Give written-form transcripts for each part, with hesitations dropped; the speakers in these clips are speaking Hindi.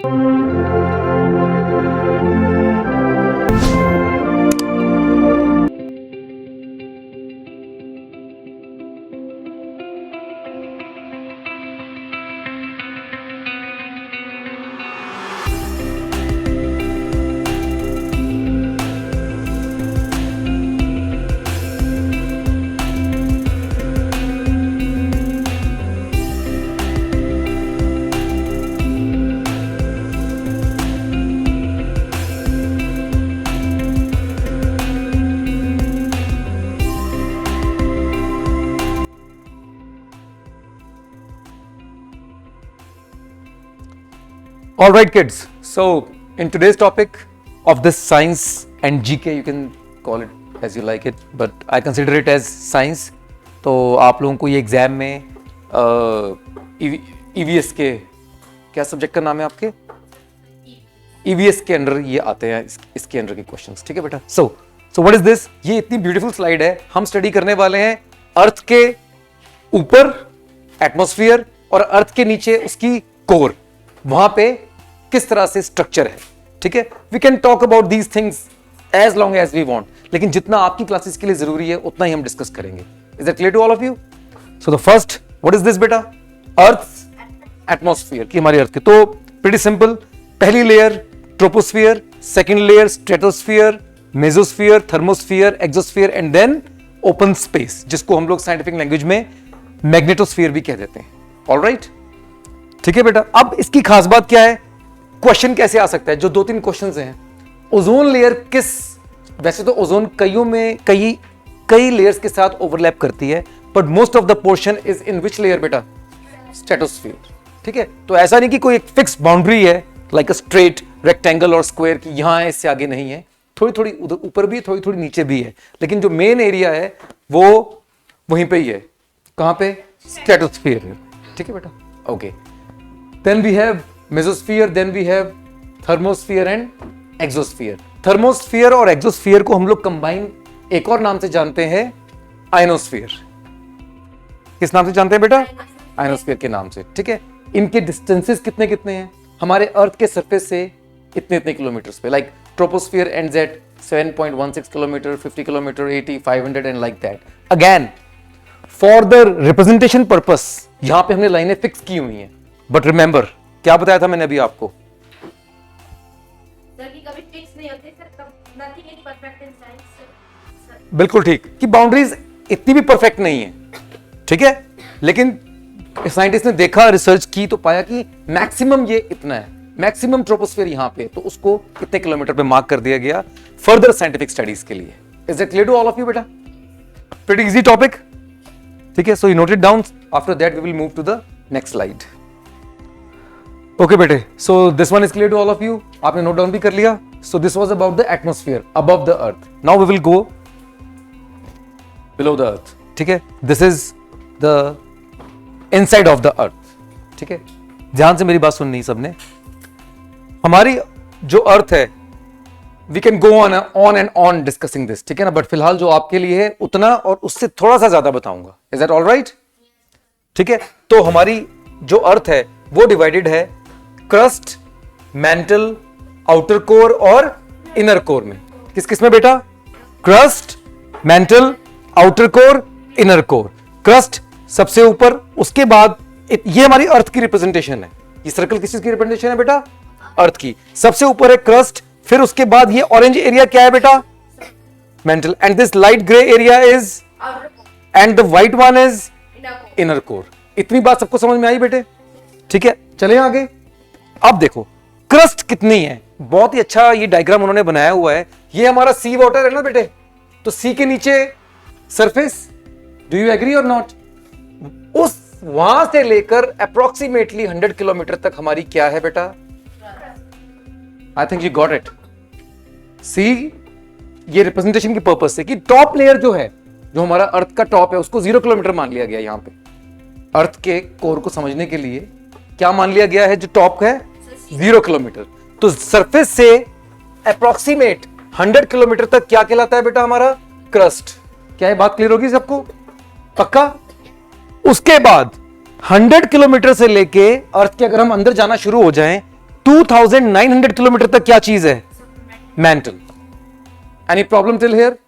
All right, kids. So, in today's topic of this science and GK, you can call it as you like it, but I consider it as science. तो आप लोगों को ये एग्जाम में EVS के क्या सब्जेक्ट का नाम है आपके? EVS के अंडर ये आते हैं, इसके अंडर के क्वेश्चंस, ठीक है बेटा? So what is this? ये इतनी ब्यूटीफुल स्लाइड है. हम स्टडी करने वाले हैं अर्थ के ऊपर एटमॉस्फेयर और अर्थ के नीचे उसकी कोर, वहां पे किस तरह से स्ट्रक्चर है, ठीक है? We can talk about these things as long as we want, लेकिन जितना आपकी क्लासेस के लिए जरूरी है उतना ही हम डिस्कस करेंगे. Is that clear to all of you? So the first, what is this बेटा? अर्थ एटमॉस्फेयर की, हमारी अर्थ की. तो प्रीटी सिंपल. पहली layer troposphere, second layer stratosphere, mesosphere, thermosphere, exosphere and then open space, जिसको हम लोग साइंटिफिक लैंग्वेज में मैग्नेटोस्फियर भी कह देते हैं. ऑलराइट, ठीक है बेटा? अब इसकी खास बात क्या है? क्वेश्चन कैसे आ सकता है? जो 2-3 क्वेश्चंस हैं. ओजोन लेयर किस, वैसे तो ओजोन कई लेयर्स के साथ ओवरलैप करती है, but most of the portion is in which layer बेटा? स्ट्रेटोस्फियर, ठीक है? तो ऐसा नहीं कि कोई एक फिक्स बाउंड्री है लाइक अ स्ट्रेट रेक्टेंगल और स्क्वायर की, यहां है इससे आगे नहीं है. थोड़ी थोड़ी उधर ऊपर भी, थोड़ी थोड़ी नीचे भी है, लेकिन जो मेन एरिया है वो वहीं पे ही है. कहां पे? स्ट्रेटोस्फियर, ठीक है बेटा? Okay. Then we have mesosphere, then we have thermosphere and exosphere. Thermosphere और exosphere को हम लोग कंबाइन एक और नाम से जानते हैं, आयनोस्फीयर. किस नाम से जानते हैं बेटा? आयनोस्फीयर के नाम से, ठीक है? इनके डिस्टेंसेस कितने कितने हैं? हमारे अर्थ के सरफेस से इतने इतने किलोमीटर्स पे, like troposphere ends at 7.16 kilometre, 50 kilometre, 80, 500 and like that. Again for the representation purpose यहां पे हमने लाइनें फिक्स की हुई हैं. बट रिमेंबर, क्या बताया था मैंने अभी आपको? सर कि कभी फिक्स नहीं होते sir, nothing is perfect in science. बिल्कुल ठीक, कि बाउंड्रीज इतनी भी परफेक्ट नहीं है, ठीक है? लेकिन साइंटिस्ट ने देखा, रिसर्च की, तो पाया कि मैक्सिमम ये इतना है, मैक्सिमम ट्रोपोस्फियर यहां पे, तो उसको कितने किलोमीटर पे मार्क कर दिया गया फर्दर साइंटिफिक स्टडीज के लिए. Is that clear to all of you बेटा? प्रीटी इजी टॉपिक, ठीक है? So you note it down. After that we will move to the next slide. Okay बेटे, so this one is clear to all of you. आपने नोट डाउन भी कर लिया. So this was about the atmosphere above the earth. Now we will go below the earth, ठीक है? This is the inside of the earth, ठीक है? ध्यान से मेरी बात सुननी सबने. हमारी जो अर्थ है, we can go on and on discussing this, ठीक है ना? बट फिलहाल जो आपके लिए है उतना और उससे थोड़ा सा ज्यादा बताऊंगा. Is that all right? ठीक है? तो हमारी जो अर्थ है वो डिवाइडेड है क्रस्ट, मेंटल, आउटर कोर और इनर कोर में. किस किस में बेटा? Crust, mental, outer core, inner core. Crust सबसे ऊपर, उसके बाद ये हमारी अर्थ की रिप्रेजेंटेशन है. ये सर्कल किस चीज की रिप्रेजेंटेशन है बेटा? अर्थ की. सबसे ऊपर है क्रस्ट, फिर उसके बाद ये ऑरेंज एरिया क्या है बेटा? Mental. And this light grey area is, and the white one is inner core. इतनी बात सबको समझ में आई बेटे? ठीक है, चले आगे. अब देखो क्रस्ट कितनी है. बहुत ही अच्छा ये डायग्राम उन्होंने बनाया हुआ है. ये हमारा सी वाटर है ना बेटे, तो सी के नीचे सरफेस. डू यू एग्री और नॉट? उस वहां से लेकर अप्रोक्सीमेटली 100 किलोमीटर तक हमारी क्या है बेटा? I think you got it. See, ये रिप्रेजेंटेशन की पर्पस से कि टॉप लेयर जो है, जो हमारा अर्थ का टॉप है, उसको 0 किलोमीटर मान लिया गया. यहां पे अर्थ के कोर को समझने के लिए क्या मान लिया गया है? जो टॉप है 0 किलोमीटर. तो सरफेस से अप्रोक्सीमेट 100 किलोमीटर तक क्या कहलाता है बेटा? हमारा क्रस्ट. क्या ये बात क्लियर होगी सबको? पक्का? उसके बाद 100 किलोमीटर से लेके अर्थ के अगर हम अंदर जाना शुरू हो जाएं 2900 किलोमीटर तक क्या चीज है? Mental. Any problem till here?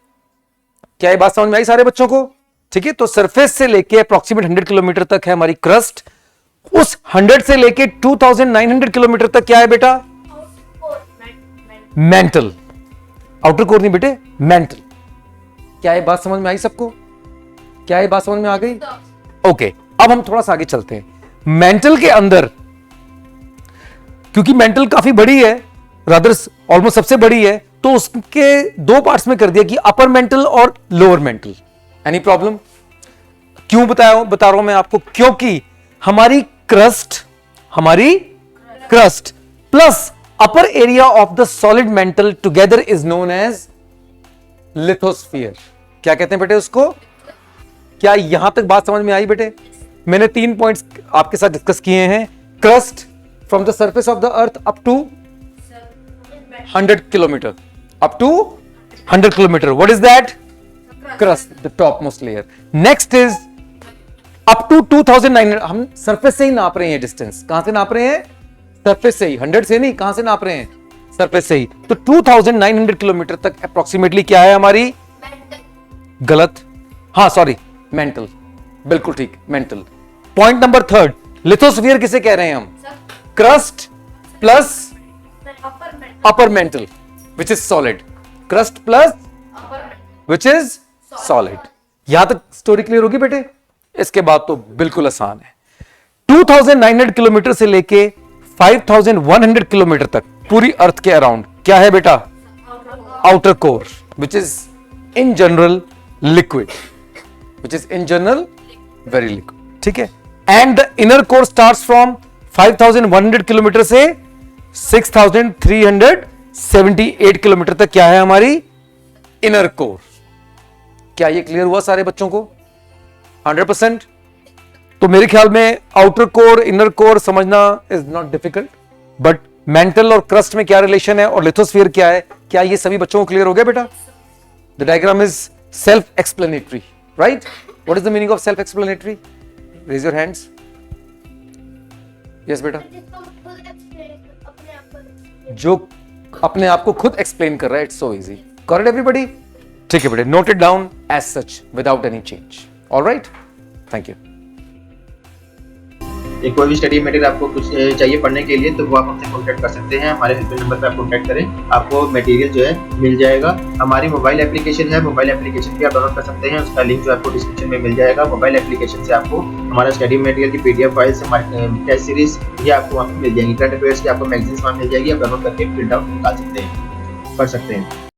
क्या ये बात समझ में आई सारे बच्चों को? ठीक है, तो सरफेस से लेके अप्रोक्सीमेट 100 किलोमीटर तक है हमारी क्रस्ट। उस 100 से लेके 2900 किलोमीटर तक क्या है बेटा? मेंटल। आउटर कोर नहीं बेटे, मेंटल। क्या ये बात समझ में आई सबको? क्या ये बात समझ में आ गई? ओके, अब हम थोड़ा सा आगे चलते हैं। मेंटल के अंदर, क्योंकि मेंटल काफी बड़ी है, रादर ऑलमोस्ट सबसे बड़ी है, तो उसके दो पार्ट्स में कर दिया कि अपर मेंटल और लोअर मेंटल। Any problem? क्यों बता रहा हूं मैं आपको? क्योंकि हमारी crust plus upper area of the solid mantle together is known as lithosphere. क्या कहते हैं बेटे उसको? क्या यहां तक बात समझ में आई बेटे? मैंने 3 पॉइंट्स आपके साथ डिस्कस किए हैं। Crust from the surface of the earth up to 100 kilometre, up to 100 kilometre. What is that? Crust, the top most layer. Next is up to 2900। हम सरफेस से ही नाप रहे हैं डिस्टेंस। कहां से नाप रहे हैं? सरफेस से ही, 100 से नहीं। कहां से नाप रहे हैं? सरफेस से ही। तो 2900 किलोमीटर तक अप्रोक्सीमेटली क्या है हमारी? गलत, हाँ सॉरी, मेंटल। बिल्कुल ठीक, मेंटल। पॉइंट नंबर 3, लिथोस्फीयर किसे कह रहे हैं हम? Crust plus upper mantle which is solid. Crust plus which is solid. यहां तक स्टोरी क्लियर होगी बेटे? इसके बाद तो बिल्कुल आसान है। 2900 किलोमीटर से लेके 5100 किलोमीटर तक पूरी अर्थ के अराउंड क्या है बेटा? Outer core, which is in general liquid, which is in general very liquid. ठीक है। And the inner core starts from 5100 kilometre से 6378 किलोमीटर तक क्या है हमारी? Inner core. क्या ये क्लियर हुआ सारे बच्चों को? 100%? तो मेरे ख्याल में आउटर कोर, इनर कोर समझना is not difficult, but mental और क्रस्ट में क्या रिलेशन है और लिथोस्फीयर क्या है, क्या ये सभी बच्चों को क्लियर हो गया बेटा? The diagram is self explanatory, right? What is the meaning of self explanatory? Raise your hands. Yes बेटा। जो अपने आप को खुद एक्सप्लेन कर रहा है, it's so easy. Got it everybody? ठीक है बेटे, note it down as such without any change. Alright, thank you. एक कोई भी स्टडी मटेरियल आपको कुछ चाहिए पढ़ने के लिए तो वो आप हमसे कॉन्टैक्ट कर सकते हैं। हमारे हेल्पलाइन नंबर पर आप कॉन्टैक्ट करें, आपको मटेरियल जो है मिल जाएगा। हमारी मोबाइल एप्लीकेशन है, मोबाइल एप्लीकेशन भी आप डाउनलोड कर सकते हैं। उसका लिंक जो आपको डिस्क्रिप्शन में मिल जाएगा। मोबाइल एप्लीकेशन से आपको हमारा स्टडी मटेरियल की PDF फाइल्स, हमारी टेस्ट सीरीज ये आपको वहाँ पर मिल जाएंगी। करंट अफेयर्स की आपको मैगजीन्स वहाँ मिल जाएगी, आप डाउनलोड करके प्रिंट आउट निकाल सकते हैं, पढ़ सकते हैं।